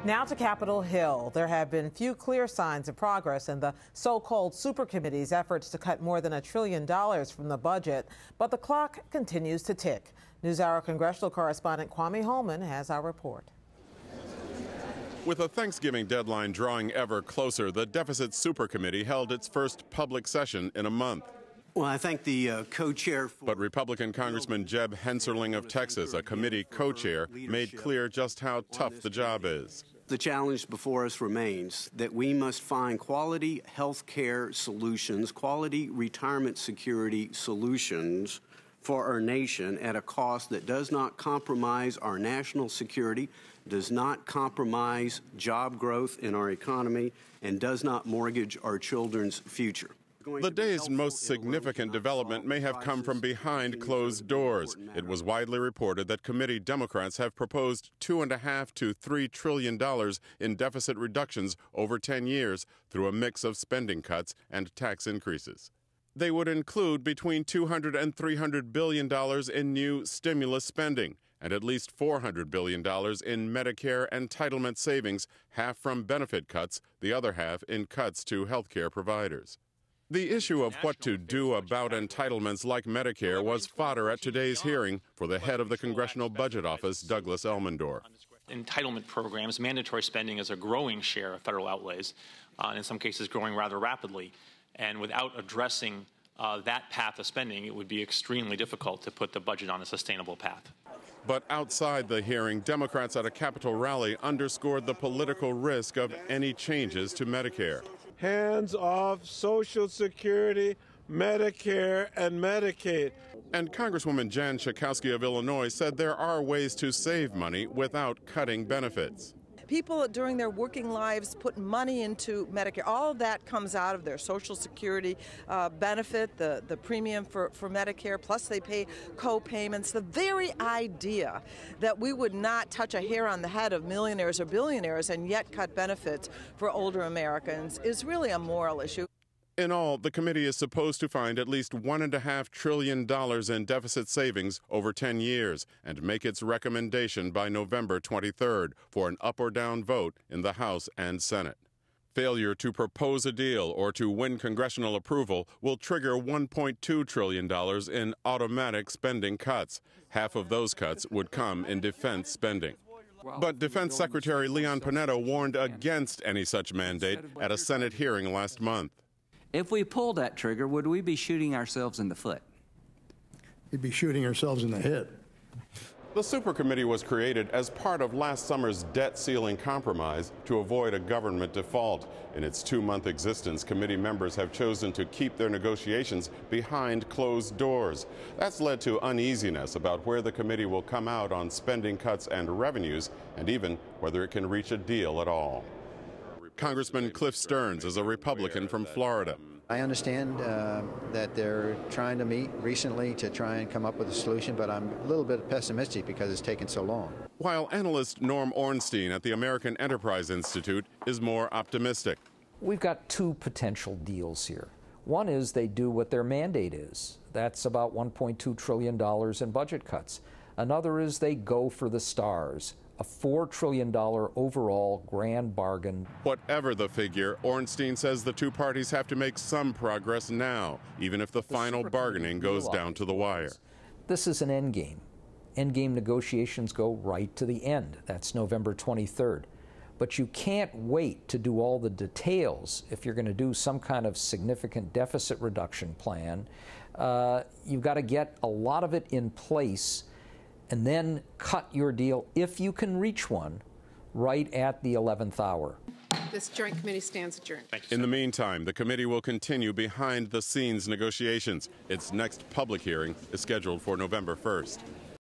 Now to Capitol Hill. There have been few clear signs of progress in the so-called supercommittee's efforts to cut more than $1 trillion from the budget, but the clock continues to tick. NewsHour congressional correspondent Kwame Holman has our report. With a Thanksgiving deadline drawing ever closer, the Deficit Supercommittee held its first public session in a month. Well, I thank the co-chair. But Republican Congressman Jeb Hensarling of Texas, a committee co-chair, made clear just how tough the job is. The challenge before us remains that we must find quality health care solutions, quality retirement security solutions for our nation at a cost that does not compromise our national security, does not compromise job growth in our economy, and does not mortgage our children's future. The day's most significant development may have come from behind closed doors. It was widely reported that committee Democrats have proposed $2.5 to $3 trillion in deficit reductions over 10 years through a mix of spending cuts and tax increases. They would include between $200 and $300 billion in new stimulus spending and at least $400 billion in Medicare entitlement savings, half from benefit cuts, the other half in cuts to health care providers. The issue of what to do about entitlements like Medicare was fodder at today's hearing for the head of the Congressional Budget Office, Douglas Elmendorf. Entitlement programs, mandatory spending is a growing share of federal outlays, in some cases growing rather rapidly. And without addressing that path of spending, it would be extremely difficult to put the budget on a sustainable path. But outside the hearing, Democrats at a Capitol rally underscored the political risk of any changes to Medicare. Hands off Social Security, Medicare, and Medicaid. And Congresswoman Jan Schakowsky of Illinois said there are ways to save money without cutting benefits. People during their working lives put money into Medicare. All of that comes out of their Social Security benefit, the premium for Medicare, plus they pay co-payments. The very idea that we would not touch a hair on the head of millionaires or billionaires and yet cut benefits for older Americans is really a moral issue. In all, the committee is supposed to find at least $1.5 trillion in deficit savings over 10 years and make its recommendation by November 23rd for an up or down vote in the House and Senate. Failure to propose a deal or to win congressional approval will trigger $1.2 trillion in automatic spending cuts. Half of those cuts would come in defense spending. But Defense Secretary Leon Panetta warned against any such mandate at a Senate hearing last month. If we pulled that trigger, would we be shooting ourselves in the foot? We'd be shooting ourselves in the head. The supercommittee was created as part of last summer's debt ceiling compromise to avoid a government default. In its 2-month existence, committee members have chosen to keep their negotiations behind closed doors. That's led to uneasiness about where the committee will come out on spending cuts and revenues, and even whether it can reach a deal at all. Congressman Cliff Stearns is a Republican from Florida. I understand that they're trying to meet recently to try and come up with a solution, but I'm a little bit pessimistic because it's taken so long. While analyst Norm Ornstein at the American Enterprise Institute is more optimistic. We've got two potential deals here. One is they do what their mandate is. That's about $1.2 trillion in budget cuts. Another is they go for the stars. A $4 trillion overall grand bargain. Whatever the figure, Ornstein says the two parties have to make some progress now, even if the final bargaining goes down to the wire. This is an endgame. Endgame negotiations go right to the end. That's November 23rd. But you can't wait to do all the details if you're going to do some kind of significant deficit reduction plan. You've got to get a lot of it in place and then cut your deal, if you can reach one, right at the 11th hour. This joint committee stands adjourned. In the meantime, the committee will continue behind-the-scenes negotiations. Its next public hearing is scheduled for November 1st.